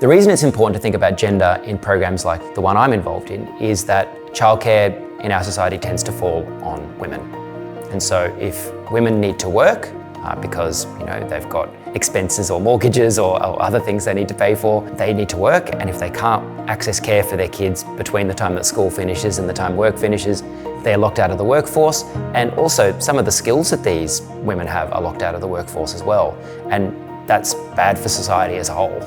The reason it's important to think about gender in programs like the one I'm involved in is that childcare in our society tends to fall on women. And so if women need to work because they've got expenses or mortgages or other things they need to pay for, they need to work, and if they can't access care for their kids between the time that school finishes and the time work finishes, they're locked out of the workforce. And also some of the skills that these women have are locked out of the workforce as well. And that's bad for society as a whole.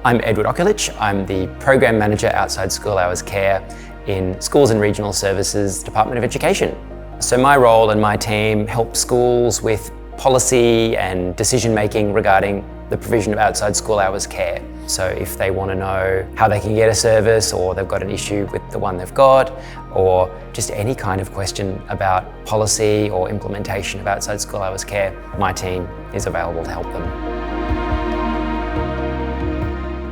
I'm Edward Okulicz. I'm the Program Manager outside school hours care in Schools and Regional Services, Department of Education. So my role and my team help schools with policy and decision making regarding the provision of outside school hours care. So if they want to know how they can get a service, or they've got an issue with the one they've got, or just any kind of question about policy or implementation of outside school hours care, my team is available to help them.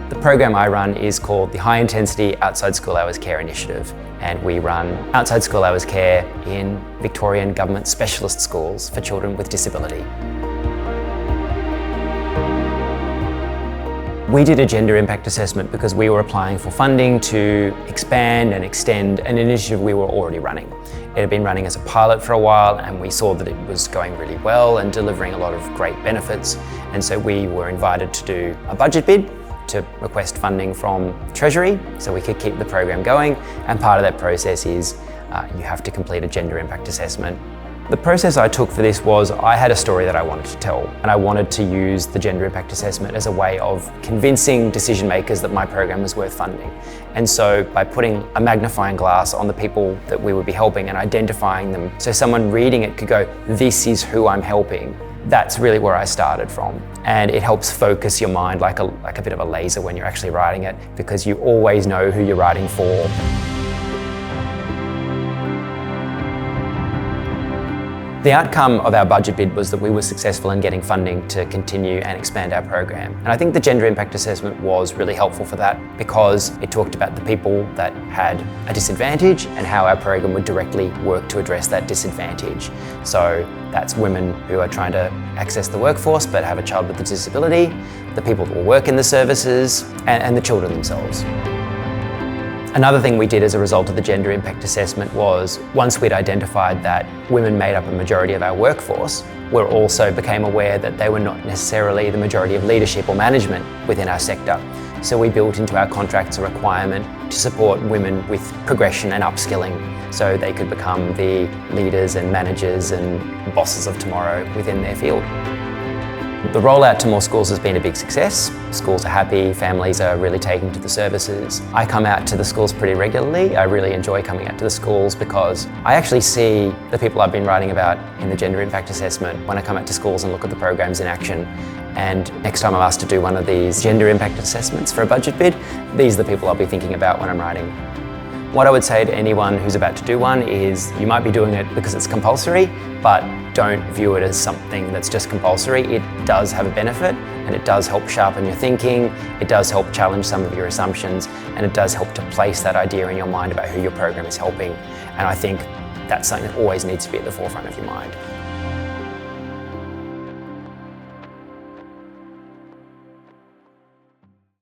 The program I run is called the High Intensity Outside School Hours Care Initiative, and we run outside school hours care in Victorian government specialist schools for children with disability. We did a gender impact assessment because we were applying for funding to expand and extend an initiative we were already running. It had been running as a pilot for a while, and we saw that it was going really well and delivering a lot of great benefits. And so we were invited to do a budget bid to request funding from Treasury so we could keep the program going. And part of that process is you have to complete a gender impact assessment. The process I took for this was I had a story that I wanted to tell, and I wanted to use the gender impact assessment as a way of convincing decision makers that my program was worth funding. And so by putting a magnifying glass on the people that we would be helping and identifying them, so someone reading it could go, this is who I'm helping. That's really where I started from. And it helps focus your mind like a bit of a laser when you're actually writing it, because you always know who you're writing for. The outcome of our budget bid was that we were successful in getting funding to continue and expand our program. And I think the gender impact assessment was really helpful for that, because it talked about the people that had a disadvantage and how our program would directly work to address that disadvantage. So that's women who are trying to access the workforce but have a child with a disability, the people that will work in the services, and the children themselves. Another thing we did as a result of the gender impact assessment was, once we'd identified that women made up a majority of our workforce, we also became aware that they were not necessarily the majority of leadership or management within our sector. So we built into our contracts a requirement to support women with progression and upskilling, so they could become the leaders and managers and bosses of tomorrow within their field. The rollout to more schools has been a big success. Schools are happy, families are really taking to the services. I come out to the schools pretty regularly. I really enjoy coming out to the schools because I actually see the people I've been writing about in the gender impact assessment when I come out to schools and look at the programs in action. And next time I'm asked to do one of these gender impact assessments for a budget bid, these are the people I'll be thinking about when I'm writing. What I would say to anyone who's about to do one is, you might be doing it because it's compulsory, but don't view it as something that's just compulsory. It does have a benefit, and it does help sharpen your thinking, it does help challenge some of your assumptions, and it does help to place that idea in your mind about who your program is helping. And I think that's something that always needs to be at the forefront of your mind.